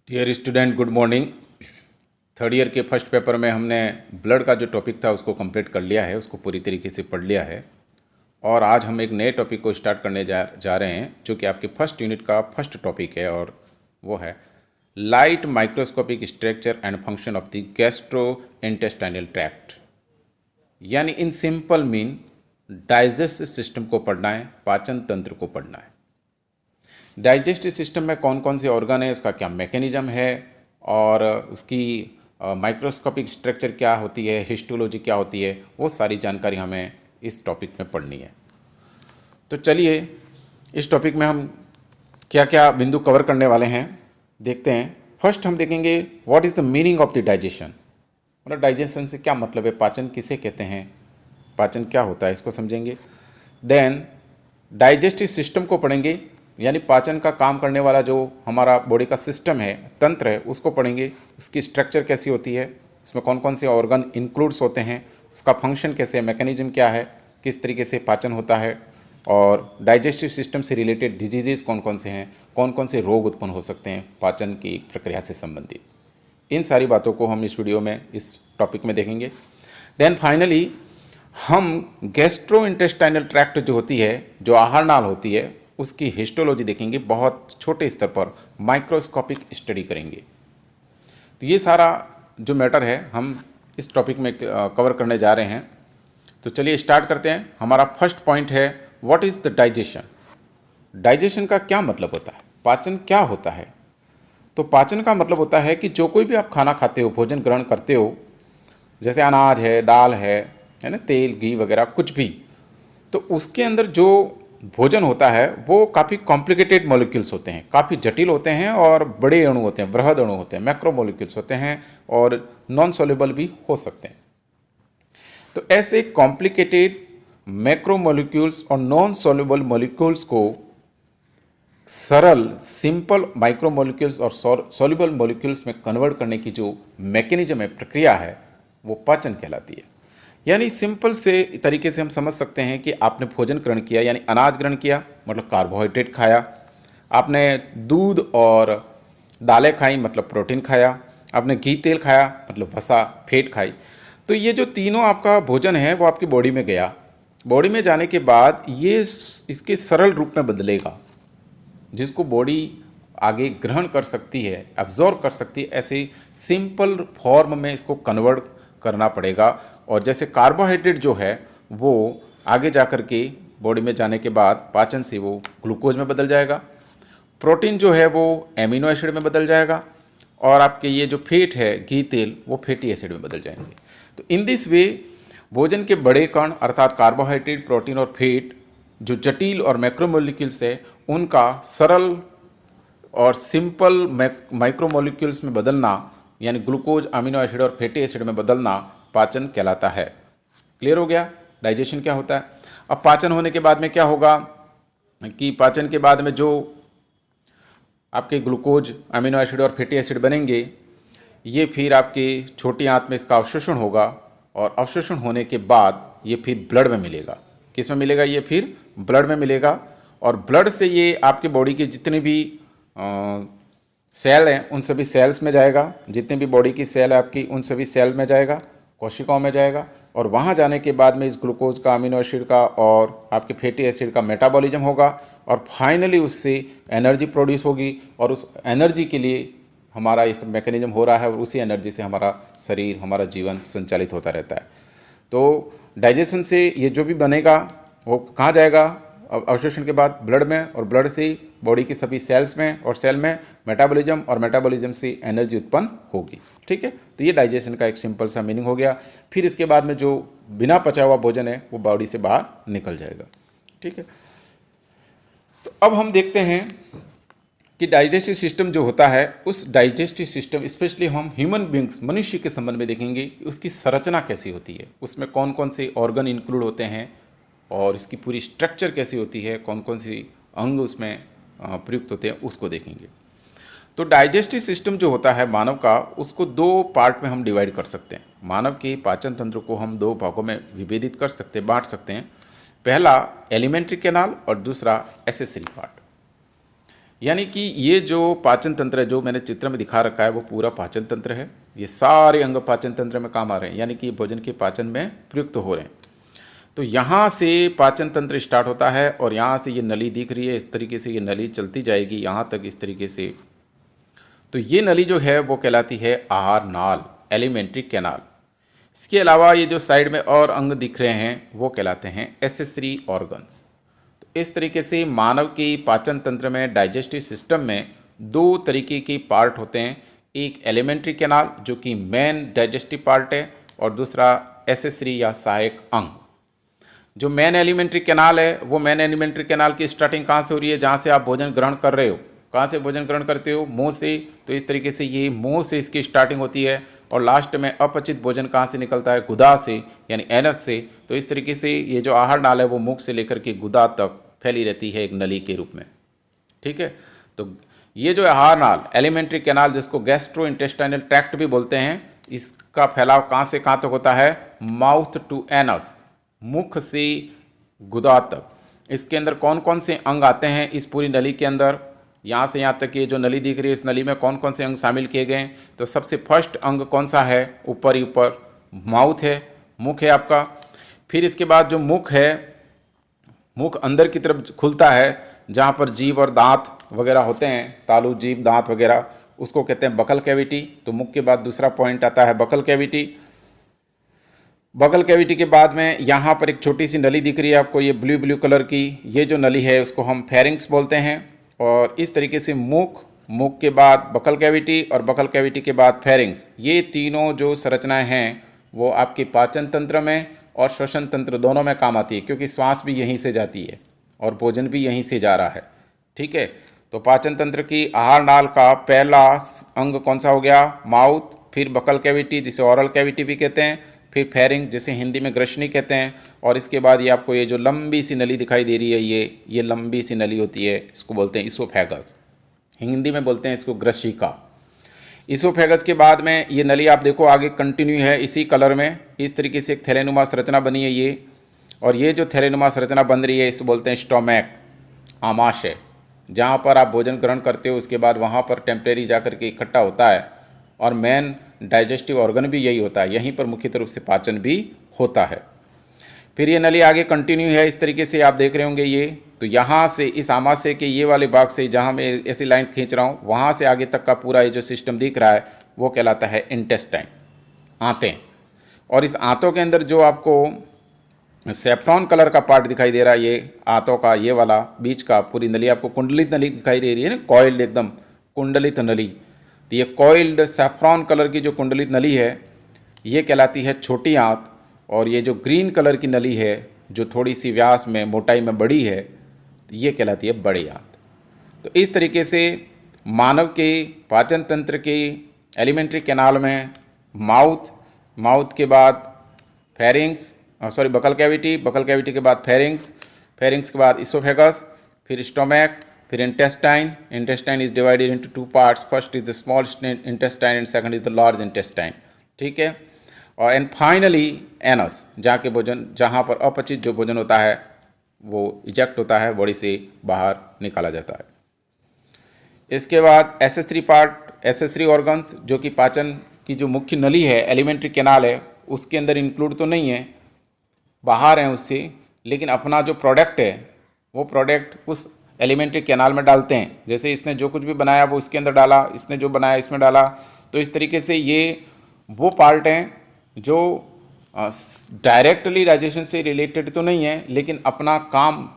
Dear student, good morning. Third year के first paper में हमने ब्लड का जो टॉपिक था उसको कंप्लीट कर लिया है, उसको पूरी तरीके से पढ़ लिया है। और आज हम एक नए टॉपिक को स्टार्ट करने जा रहे हैं जो कि आपके फर्स्ट यूनिट का फर्स्ट टॉपिक है, और वो है light microscopic structure and function of the gastro intestinal tract. यानी in simple mean digestive system को पढ़ना है, पाचन तंत्र को पढ़ना है। डाइजेस्टिव सिस्टम में कौन कौन से ऑर्गन है, उसका क्या मैकेनिज्म है, और उसकी माइक्रोस्कोपिक स्ट्रक्चर क्या होती है, हिस्टोलॉजी क्या होती है, वो सारी जानकारी हमें इस टॉपिक में पढ़नी है। तो चलिए इस टॉपिक में हम क्या क्या बिंदु कवर करने वाले हैं देखते हैं। फर्स्ट हम देखेंगे what is the meaning of the digestion, मतलब डाइजेशन से क्या मतलब है, पाचन किसे कहते हैं, पाचन क्या होता है, इसको समझेंगे। देन डाइजेस्टिव सिस्टम को पढ़ेंगे, यानी पाचन का काम करने वाला जो हमारा बॉडी का सिस्टम है, तंत्र है, उसको पढ़ेंगे। उसकी स्ट्रक्चर कैसी होती है, उसमें कौन कौन से ऑर्गन इंक्लूड्स होते हैं, उसका फंक्शन कैसे है, मैकेनिज्म क्या है, किस तरीके से पाचन होता है, और डाइजेस्टिव सिस्टम से रिलेटेड डिजीजेज कौन कौन से हैं, कौन कौन से रोग उत्पन्न हो सकते हैं पाचन की प्रक्रिया से संबंधित। इन सारी बातों को हम इस वीडियो में, इस टॉपिक में देखेंगे। देन फाइनली हम गैस्ट्रो इंटेस्टाइनल ट्रैक्ट जो होती है, जो आहार नाल होती है, उसकी हिस्टोलॉजी देखेंगे, बहुत छोटे स्तर पर माइक्रोस्कोपिक स्टडी करेंगे। तो ये सारा जो मैटर है हम इस टॉपिक में कवर करने जा रहे हैं। तो चलिए स्टार्ट करते हैं। हमारा फर्स्ट पॉइंट है what is the digestion. Digestion का क्या मतलब होता है, पाचन क्या होता है। तो पाचन का मतलब होता है कि जो कोई भी आप खाना खाते हो, भोजन ग्रहण करते हो, जैसे अनाज है, दाल है ना, तेल घी वगैरह कुछ भी, तो उसके अंदर जो भोजन होता है वो काफ़ी कॉम्प्लिकेटेड मॉलिक्यूल्स होते हैं, काफ़ी जटिल होते हैं, और बड़े अणु होते हैं, बृहद अणु होते हैं, मैक्रो मॉलिक्यूल्स होते हैं, और नॉन सॉल्युबल भी हो सकते हैं। तो ऐसे कॉम्प्लिकेटेड मैक्रो मॉलिक्यूल्स और नॉन सॉल्युबल मॉलिक्यूल्स को सरल सिंपल माइक्रो मॉलिक्यूल्स और सॉल्युबल मॉलिक्यूल्स में कन्वर्ट करने की जो मैकेनिज्म है, प्रक्रिया है, वो पाचन कहलाती है। यानी सिंपल से तरीके से हम समझ सकते हैं कि आपने भोजन ग्रहण किया, यानी अनाज ग्रहण किया, मतलब कार्बोहाइड्रेट खाया, आपने दूध और दालें खाई, मतलब प्रोटीन खाया, आपने घी तेल खाया, मतलब वसा फैट खाई। तो ये जो तीनों आपका भोजन है वो आपकी बॉडी में गया। बॉडी में जाने के बाद ये इसके सरल रूप में बदलेगा, जिसको बॉडी आगे ग्रहण कर सकती है, एब्जॉर्ब कर सकती है, ऐसे सिंपल फॉर्म में इसको कन्वर्ट करना पड़ेगा। और जैसे कार्बोहाइड्रेट जो है वो आगे जा कर के बॉडी में जाने के बाद पाचन से वो ग्लूकोज में बदल जाएगा, प्रोटीन जो है वो एमिनो एसिड में बदल जाएगा, और आपके ये जो फैट है, घी तेल, वो फैटी एसिड में बदल जाएंगे। तो इन दिस वे भोजन के बड़े कण अर्थात कार्बोहाइड्रेट, प्रोटीन और फैट, जो जटिल और मैक्रोमोलिक्यूल्स है, उनका सरल और सिंपल माइक्रोमोलिक्यूल्स में बदलना, यानी ग्लूकोज, अमीनो एसिड और फैटी एसिड में बदलना पाचन कहलाता है। क्लियर हो गया डाइजेशन क्या होता है। अब पाचन होने के बाद में क्या होगा कि पाचन के बाद में जो आपके ग्लूकोज, अमीनो एसिड और फैटी एसिड बनेंगे, ये फिर आपके छोटी आंत में इसका अवशोषण होगा, और अवशोषण होने के बाद ये फिर ब्लड में मिलेगा। किस में मिलेगा, ये फिर ब्लड में मिलेगा, और ब्लड से ये आपके बॉडी के जितने भी सेल हैं उन सभी सेल्स में जाएगा, जितने भी बॉडी की सेल है आपकी उन सभी सेल में जाएगा, कोशिकाओं में जाएगा, और वहाँ जाने के बाद में इस ग्लूकोज का, अमीनो एसिड का और आपके फैटी एसिड का मेटाबॉलिज्म होगा, और फाइनली उससे एनर्जी प्रोड्यूस होगी, और उस एनर्जी के लिए हमारा इस मैकेनिज्म हो रहा है, और उसी एनर्जी से हमारा शरीर, हमारा जीवन संचालित होता रहता है। तो डाइजेशन से ये जो भी बनेगा वो कहाँ जाएगा, अवशोषण के बाद ब्लड में, और ब्लड से बॉडी की सभी सेल्स में, और सेल में मेटाबॉलिज्म, और मेटाबॉलिज्म से एनर्जी उत्पन्न होगी। ठीक है, तो ये डाइजेशन का एक सिंपल सा मीनिंग हो गया। फिर इसके बाद में जो बिना पचा हुआ भोजन है वो बॉडी से बाहर निकल जाएगा। ठीक है, तो अब हम देखते हैं कि डाइजेस्टिव सिस्टम जो होता है, उस डाइजेस्टिव सिस्टम स्पेशली हम ह्यूमन बींग्स, मनुष्य के संबंध में देखेंगे कि उसकी संरचना कैसी होती है, उसमें कौन कौन से ऑर्गन इंक्लूड होते हैं, और इसकी पूरी स्ट्रक्चर कैसी होती है, कौन कौन सी अंग उसमें प्रयुक्त होते हैं, उसको देखेंगे। तो डाइजेस्टिव सिस्टम जो होता है मानव का, उसको दो पार्ट में हम डिवाइड कर सकते हैं। मानव के पाचन तंत्र को हम दो भागों में विभेदित कर सकते हैं, बांट सकते हैं। पहला एलिमेंट्री कैनाल और दूसरा एसेसरी पार्ट। यानी कि ये जो पाचन तंत्र है जो मैंने चित्र में दिखा रखा है वो पूरा पाचन तंत्र है। ये सारे अंग पाचन तंत्र में काम आ रहे हैं, यानी कि भोजन के पाचन में प्रयुक्त हो रहे हैं। तो यहाँ से पाचन तंत्र स्टार्ट होता है और यहाँ से ये नली दिख रही है, इस तरीके से ये नली चलती जाएगी यहाँ तक, इस तरीके से। तो ये नली जो है वो कहलाती है आहार नाल, एलिमेंट्री कैनाल। इसके अलावा ये जो साइड में और अंग दिख रहे हैं वो कहलाते हैं एसेसरी ऑर्गन्स। तो इस तरीके से मानव की पाचन तंत्र में, डाइजेस्टिव सिस्टम में दो तरीके के पार्ट होते हैं। एक एलिमेंट्री कैनाल जो कि मेन डाइजेस्टिव पार्ट है, और दूसरा एसेसरी या सहायक अंग। जो मेन एलिमेंट्री कैनाल है वो मेन एलिमेंट्री कैनाल की स्टार्टिंग कहाँ से हो रही है, जहाँ से आप भोजन ग्रहण कर रहे हो। कहाँ से भोजन ग्रहण करते हो? मुंह से। तो इस तरीके से ये मुंह से इसकी स्टार्टिंग होती है, और लास्ट में अपचित भोजन कहाँ से निकलता है? गुदा से, यानी एनस से। तो इस तरीके से ये जो आहार नाल है वो मुख से लेकर के गुदा तक फैली रहती है एक नली के रूप में। ठीक है, तो ये जो आहार नाल, एलिमेंट्री कैनाल, जिसको गैस्ट्रो इंटेस्टाइनल ट्रैक्ट भी बोलते हैं, इसका फैलाव कहाँ से कहाँ तक होता है? माउथ टू एनस, मुख से गुदा तक। इसके अंदर कौन कौन से अंग आते हैं इस पूरी नली के अंदर? यहाँ से यहाँ तक ये जो नली दिख रही है, इस नली में कौन कौन से अंग शामिल किए गए हैं? तो सबसे फर्स्ट अंग कौन सा है? ऊपर ही ऊपर माउथ है, मुख है आपका। फिर इसके बाद जो मुख है, मुख अंदर की तरफ खुलता है, जहाँ पर जीभ और दांत वगैरह होते हैं, तालू, जीभ, दांत वगैरह, उसको कहते हैं बकल कैविटी। तो मुख के बाद दूसरा पॉइंट आता है बकल कैविटी। बकल कैविटी के बाद में यहाँ पर एक छोटी सी नली दिख रही है आपको, ये ब्लू ब्लू कलर की, ये जो नली है उसको हम फेरिंग्स बोलते हैं। और इस तरीके से मुख, मुख के बाद बकल कैविटी, और बकल कैविटी के बाद फेरिंग्स, ये तीनों जो संरचनाएं हैं वो आपके पाचन तंत्र में और श्वसन तंत्र दोनों में काम आती है, क्योंकि श्वास भी यहीं से जाती है और भोजन भी यहीं से जा रहा है। ठीक है, तो पाचन तंत्र की आहार नाल का पहला अंग कौन सा हो गया? माउथ, फिर बकल कैविटी जिसे ओरल कैविटी भी कहते हैं, फिर फेरिंग जिसे हिंदी में ग्रसनी कहते हैं, और इसके बाद ये आपको ये जो लंबी सी नली दिखाई दे रही है, ये लंबी सी नली होती है, इसको बोलते हैं इसोफेगस, हिंदी में बोलते हैं इसको ग्रशिका। इसोफेगस के बाद में ये नली आप देखो आगे कंटिन्यू है इसी कलर में, इस तरीके से एक थैलेनुमा संरचना बनी है ये, और ये जो थैलेनुमा संरचना बन रही है इसे बोलते हैं स्टोमैक, आमाशय। जहाँ पर आप भोजन ग्रहण करते हो उसके बाद वहाँ पर टेम्परेरी जाकर के इकट्ठा होता है, और मेन डाइजेस्टिव ऑर्गन भी यही होता है, यहीं पर मुख्य रूप से पाचन भी होता है। फिर ये नली आगे कंटिन्यू है, इस तरीके से आप देख रहे होंगे ये। तो यहाँ से इस आमाशय के ये वाले भाग से, जहाँ मैं ऐसी लाइन खींच रहा हूँ, वहाँ से आगे तक का पूरा ये जो सिस्टम दिख रहा है वो कहलाता है इंटेस्टाइन, आंतें। और इस आंतों के अंदर जो आपको सेफ्रॉन कलर का पार्ट दिखाई दे रहा है, ये आंतों का ये वाला बीच का पूरी नली आपको कुंडलित नली दिखाई दे रही है ना, कॉइल्ड, एकदम कुंडलित नली। तो ये कॉइल्ड सैफ्रॉन कलर की जो कुंडलित नली है ये कहलाती है छोटी आंत, और ये जो ग्रीन कलर की नली है जो थोड़ी सी व्यास में, मोटाई में बड़ी है, तो ये कहलाती है बड़ी आंत। तो इस तरीके से मानव के पाचन तंत्र के एलिमेंट्री कैनाल में माउथ, माउथ के बाद pharynx, buccal cavity, buccal cavity के बाद फेरिंग्स, फेरिंग्स के बाद इसोफेगस, फिर स्टोमैक, फिर intestine. Intestine is divided into two parts, first is the small intestine and second is the large intestine. ठीक है, और एंड फाइनली एनस, जहाँ के भोजन, जहाँ पर अपचित जो भोजन होता है वो इजेक्ट होता है, बॉडी से बाहर निकाला जाता है। इसके बाद एसेसरी पार्ट, एसेसरी ऑर्गन्स, जो कि पाचन की जो मुख्य नली है, एलिमेंट्री कैनाल है, उसके अंदर इंक्लूड तो नहीं है, बाहर हैं उससे, लेकिन अपना जो प्रोडक्ट है वो प्रोडक्ट उस एलिमेंट्री कैनाल में डालते हैं। जैसे इसने जो कुछ भी बनाया वो इसके अंदर डाला, इसने जो बनाया इसमें डाला। तो इस तरीके से ये वो पार्ट हैं जो डायरेक्टली डाइजेशन से रिलेटेड तो नहीं है, लेकिन अपना काम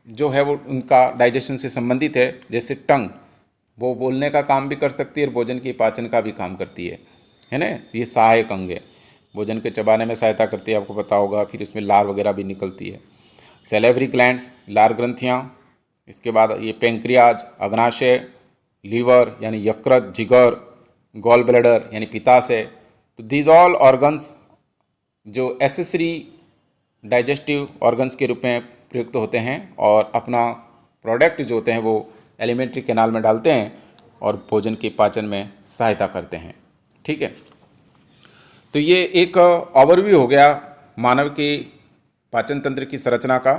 जो है वो उनका डाइजेशन से संबंधित है। जैसे टंग, वो बोलने का काम भी कर सकती है और भोजन की पाचन का भी काम करती है ना। ये सहायक अंग है, भोजन के चबाने में सहायता करती है, आपको पता होगा। फिर इसमें लार वगैरह भी निकलती है। सेलेवरी ग्लैंड्स, लार ग्रंथियाँ। इसके बाद ये पेंक्रियाज, अग्नाशय, लीवर यानी यकृत, जिगर, गॉल ब्लैडर यानी पित्ताशय। तो दीज ऑल ऑर्गन्स जो एसेसरी डाइजेस्टिव ऑर्गन्स के रूप में प्रयुक्त होते हैं और अपना प्रोडक्ट जो होते हैं वो एलिमेंट्री कैनाल में डालते हैं और भोजन के पाचन में सहायता करते हैं। ठीक है, तो ये एक ओवरव्यू हो गया मानव के पाचन तंत्र की संरचना का।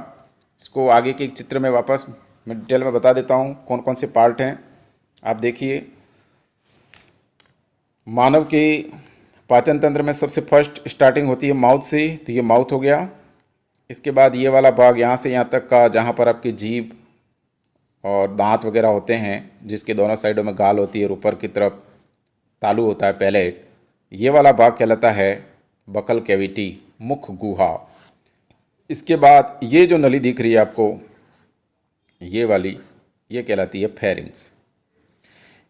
इसको आगे के एक चित्र में वापस मैं डिटेल में बता देता हूँ कौन कौन से पार्ट हैं। आप देखिए, मानव के पाचन तंत्र में सबसे फर्स्ट स्टार्टिंग होती है माउथ से, तो ये माउथ हो गया। इसके बाद ये वाला भाग यहाँ से यहाँ तक का, जहाँ पर आपकी जीभ और दांत वगैरह होते हैं, जिसके दोनों साइडों में गाल होती है और ऊपर की तरफ तालू होता है पैलेट, ये वाला भाग कहलाता है बकल कैविटी, मुख गुहा। इसके बाद ये जो नली दिख रही है आपको, ये वाली, ये कहलाती है फेरिंग्स।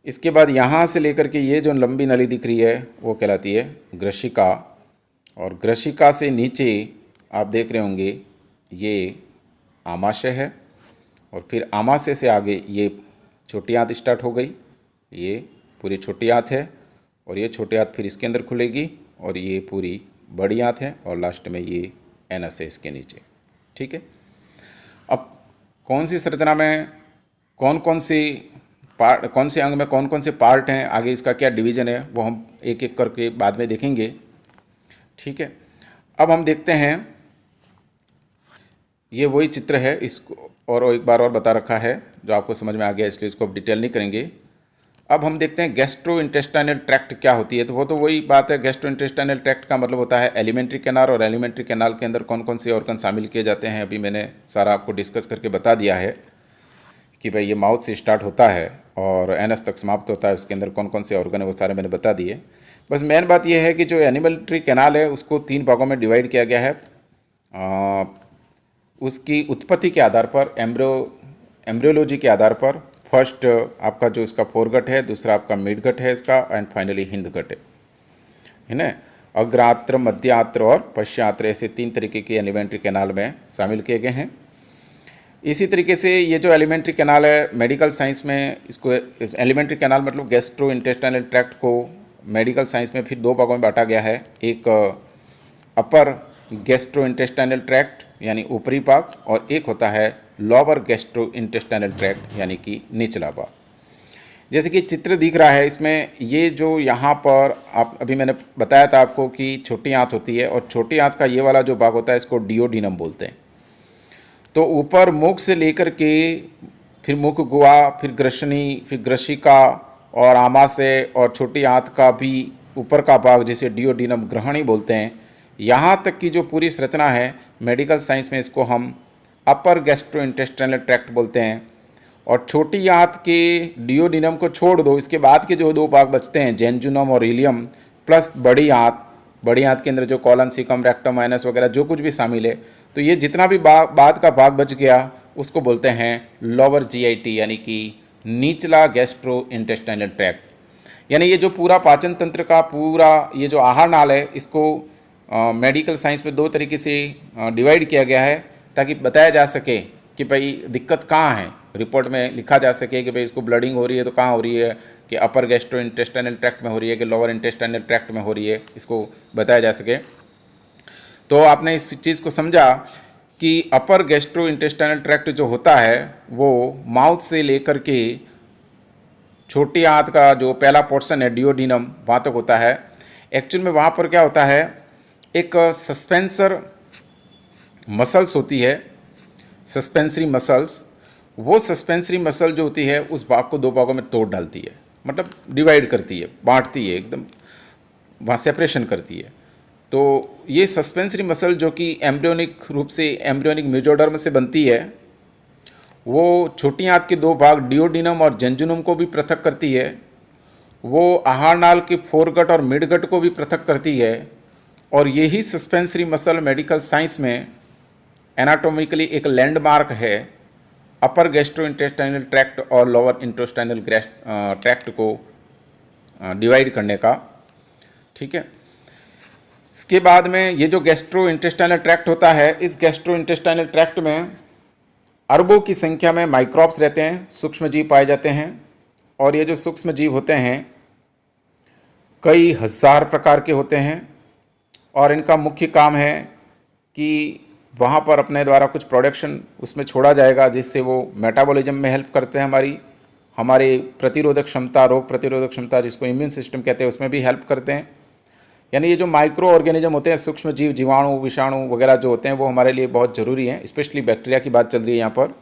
इसके बाद यहाँ से लेकर के ये जो लंबी नली दिख रही है वो कहलाती है ग्रशिका, और ग्रशिका से नीचे आप देख रहे होंगे ये आमाशय है, और फिर आमाशय से आगे ये छोटी आंत स्टार्ट हो गई, ये पूरी छोटी आंत है, और ये छोटी आंत फिर इसके अंदर खुलेगी, और ये पूरी बड़ी आंत है, और लास्ट में ये एनस है इसके नीचे। ठीक है, अब कौन सी संरचना में कौन कौन सी पार्ट, कौन से अंग में कौन कौन से पार्ट हैं, आगे इसका क्या डिवीज़न है, वो हम एक एक करके बाद में देखेंगे। ठीक है, अब हम देखते हैं, ये वही चित्र है, इसको और एक बार और बता रखा है जो आपको समझ में आ गया, इसलिए इसको अब डिटेल नहीं करेंगे। अब हम देखते हैं गैस्ट्रो इंटेस्टाइनल ट्रैक्ट क्या होती है। तो वो तो वही बात है, गैस्ट्रो इंटेस्टाइनल ट्रैक्ट का मतलब होता है एलिमेंट्री कैनाल, और एलिमेंट्री कैनाल के अंदर कौन कौन से ऑर्गन शामिल किए जाते हैं अभी मैंने सारा आपको डिस्कस करके बता दिया है कि भाई ये माउथ से स्टार्ट होता है और एनस तक समाप्त होता है, उसके अंदर कौन कौन से ऑर्गन है वो सारे मैंने बता दिए। बस मेन बात ये है कि जो एलिमेंट्री कैनाल है उसको 3 भागों में डिवाइड किया गया है, उसकी उत्पत्ति के आधार पर, एम्ब्रियोलॉजी के आधार पर। फर्स्ट आपका जो इसका फोरगट है, दूसरा आपका मिडगट है इसका, एंड फाइनली हिंदगट है ना। अग्रात्र, मध्यात्र और पश्चात्र, ऐसे 3 तरीके के एलिमेंट्री कैनाल में शामिल किए गए हैं। इसी तरीके से ये जो एलिमेंट्री कैनाल है मेडिकल साइंस में, इसको एलिमेंट्री कैनाल मतलब गैस्ट्रो इंटेस्टाइनल ट्रैक्ट को मेडिकल साइंस में फिर 2 भागों में बांटा गया है। एक अपर गैस्ट्रो इंटेस्टाइनल ट्रैक्ट यानी ऊपरी भाग, और एक होता है लोअर गैस्ट्रो इंटेस्टाइनल ट्रैक्ट यानी कि निचला भाग। जैसे कि चित्र दिख रहा है इसमें, ये जो यहाँ पर आप अभी मैंने बताया था आपको कि छोटी आंत होती है, और छोटी आंत का ये वाला जो भाग होता है इसको डियोडिनम बोलते हैं। तो ऊपर मुख से लेकर के फिर मुख गुहा, फिर ग्रसनी, फिर ग्रशिका और आमाशय, और छोटी आंत का भी ऊपर का भाग जिसे डियोडिनम ग्रहणी बोलते हैं, यहाँ तक की जो पूरी संरचना है मेडिकल साइंस में इसको हम अपर गैस्ट्रो इंटेस्टाइनल ट्रैक्ट बोलते हैं। और छोटी आंत के डियोडिनम को छोड़ दो, इसके बाद के जो 2 भाग बचते हैं जेंजुनम और इलियम, प्लस बड़ी आंत के अंदर जो कॉलन, सीकम, रेक्टम, एनस वगैरह जो कुछ भी शामिल है, तो ये जितना भी बाद का भाग बच गया उसको बोलते हैं लोअर जीआईटी यानी कि निचला गैस्ट्रो इंटेस्टाइनल ट्रैक्ट। यानी ये जो पूरा पाचन तंत्र का पूरा ये जो आहार नाल है, इसको मेडिकल साइंस में 2 तरीके से डिवाइड किया गया है, ताकि बताया जा सके कि भाई दिक्कत कहाँ है, रिपोर्ट में लिखा जा सके कि भाई इसको ब्लडिंग हो रही है तो कहाँ हो रही है, कि अपर गैस्ट्रो इंटेस्टाइनल ट्रैक्ट में हो रही है कि लोअर इंटेस्टाइनल ट्रैक्ट में हो रही है, इसको बताया जा सके। तो आपने इस चीज़ को समझा कि अपर गैस्ट्रो इंटेस्टाइनल ट्रैक्ट जो होता है वो माउथ से लेकर के छोटी आंत का जो पहला पोर्शन है डियोडिनम, वहाँ तक होता है। एक्चुअल में वहाँ पर क्या होता है, एक सस्पेंसर मसल्स होती है, सस्पेंसरी मसल्स। वो सस्पेंसरी मसल जो होती है उस भाग को 2 भागों में तोड़ डालती है, मतलब डिवाइड करती है, बांटती है, एकदम वहाँ सेपरेशन करती है। तो ये सस्पेंसरी मसल जो कि एम्ब्रियोनिक रूप से एम्ब्रियोनिक मेसोडर्म से बनती है, वो छोटी आंत के 2 भाग डियोडिनम और जेंजुनम को भी पृथक करती है, वो आहार नाल के फोरगट और मिडगट को भी पृथक करती है। और यही सस्पेंसरी मसल मेडिकल साइंस में एनाटॉमिकली एक लैंडमार्क है अपर गैस्ट्रो इंटेस्टाइनल ट्रैक्ट और लोअर इंटेस्टाइनल ट्रैक्ट को डिवाइड करने का। ठीक है, इसके बाद में ये जो गैस्ट्रो इंटेस्टाइनल ट्रैक्ट होता है, इस गैस्ट्रो इंटेस्टाइनल ट्रैक्ट में अरबों की संख्या में माइक्रोब्स रहते हैं, सूक्ष्म जीव पाए जाते हैं। और ये जो सूक्ष्म जीव होते हैं कई हज़ार प्रकार के होते हैं, और इनका मुख्य काम है कि वहाँ पर अपने द्वारा कुछ प्रोडक्शन उसमें छोड़ा जाएगा, जिससे वो मेटाबॉलिज्म में हेल्प करते हैं, हमारे प्रतिरोधक क्षमता, रोग प्रतिरोधक क्षमता जिसको इम्यून सिस्टम कहते हैं, उसमें भी हेल्प करते हैं। यानी ये जो माइक्रो ऑर्गेनिज्म होते हैं, सूक्ष्म जीव, जीवाणु, विषाणु वगैरह जो होते हैं, वो हमारे लिए बहुत ज़रूरी हैं। स्पेशली बैक्टीरिया की बात चल रही है यहाँ पर,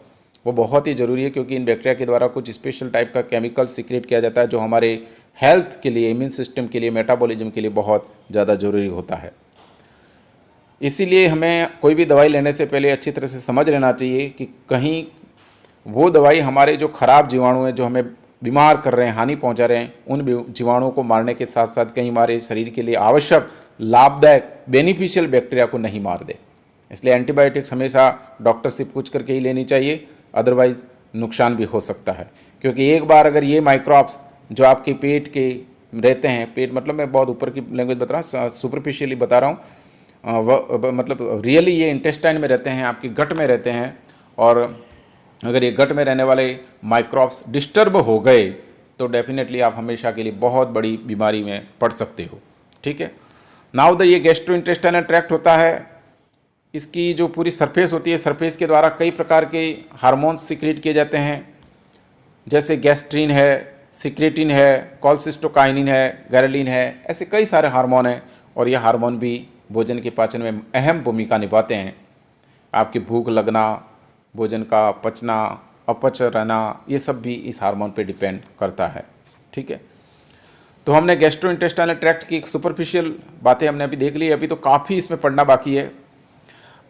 वो बहुत ही ज़रूरी है, क्योंकि इन बैक्टीरिया के द्वारा कुछ स्पेशल टाइप का केमिकल सीक्रेट किया जाता है जो हमारे हेल्थ के लिए, इम्यून सिस्टम के लिए, मेटाबॉलिज्म के लिए बहुत ज़्यादा ज़रूरी होता है। इसीलिए हमें कोई भी दवाई लेने से पहले अच्छी तरह से समझ लेना चाहिए कि कहीं वो दवाई हमारे जो खराब जीवाणु हैं, जो हमें बीमार कर रहे हैं, हानि पहुंचा रहे हैं, उन जीवाणुओं को मारने के साथ साथ कहीं हमारे शरीर के लिए आवश्यक, लाभदायक, बेनिफिशियल बैक्टीरिया को नहीं मार दे। इसलिए एंटीबायोटिक्स हमेशा डॉक्टर से पूछ करके ही लेनी चाहिए, अदरवाइज़ नुकसान भी हो सकता है। क्योंकि एक बार अगर ये माइक्रोब्स जो आपके पेट के रहते हैं, पेट मतलब मैं बहुत ऊपर की लैंग्वेज बता रहा हूँ, सुपरफिशियली बता रहा हूँ, मतलब रियली ये इंटेस्टाइन में रहते हैं, आपकी गट में रहते हैं, और अगर ये गट में रहने वाले माइक्रोब्स डिस्टर्ब हो गए तो डेफिनेटली आप हमेशा के लिए बहुत बड़ी बीमारी में पड़ सकते हो। ठीक है। नाउ ये गैस्ट्रोइंटेस्टाइनल ट्रैक्ट होता है, इसकी जो पूरी सरफेस होती है, सरफेस के द्वारा कई प्रकार के हार्मोन्स सीक्रेट किए जाते हैं, जैसे गैस्ट्रीन है, सिक्रेटिन है, कोलसिस्टोकाइनिन है, गैरेलिन है, ऐसे कई सारे हार्मोन हैं, और ये हार्मोन भी भोजन के पाचन में अहम भूमिका निभाते हैं। आपकी भूख लगना, भोजन का पचना, अपच रहना, ये सब भी इस हार्मोन पे डिपेंड करता है। ठीक है। तो हमने गैस्ट्रोइंटेस्टाइनल ट्रैक्ट की सुपरफिशियल बातें हमने अभी देख ली, अभी तो काफ़ी इसमें पढ़ना बाकी है।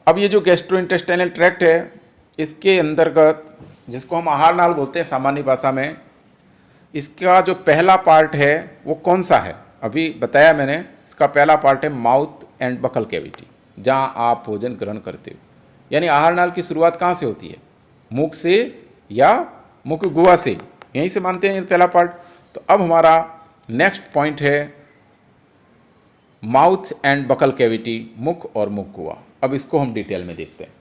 अब ये जो गैस्ट्रोइंटेस्टाइनल ट्रैक्ट है, इसके अंतर्गत, जिसको हम आहार नाल बोलते हैं सामान्य भाषा में, इसका जो पहला पार्ट है वो कौन सा है? अभी बताया मैंने, इसका पहला पार्ट है माउथ एंड बकल कैविटी, जहाँ आप भोजन ग्रहण करते हो। यानी आहार नाल की शुरुआत कहाँ से होती है? मुख से या मुख गुहा से, यहीं से मानते हैं पहला पार्ट। तो अब हमारा नेक्स्ट पॉइंट है माउथ एंड बकल कैविटी, मुख और मुख गुहा। अब इसको हम डिटेल में देखते हैं।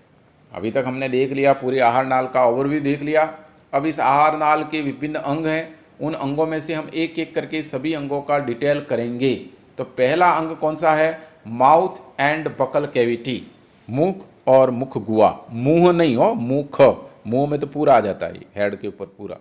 अभी तक हमने देख लिया, पूरी आहार नाल का ओवरव्यू देख लिया। अब इस आहार नाल के विभिन्न अंग हैं, उन अंगों में से हम एक एक करके सभी अंगों का डिटेल करेंगे। तो पहला अंग कौन सा है? माउथ एंड बकल कैविटी, मुख और मुख गुहा। मुंह नहीं हो, मुख, मुंह में तो पूरा आ जाता है, हेड के ऊपर पूरा।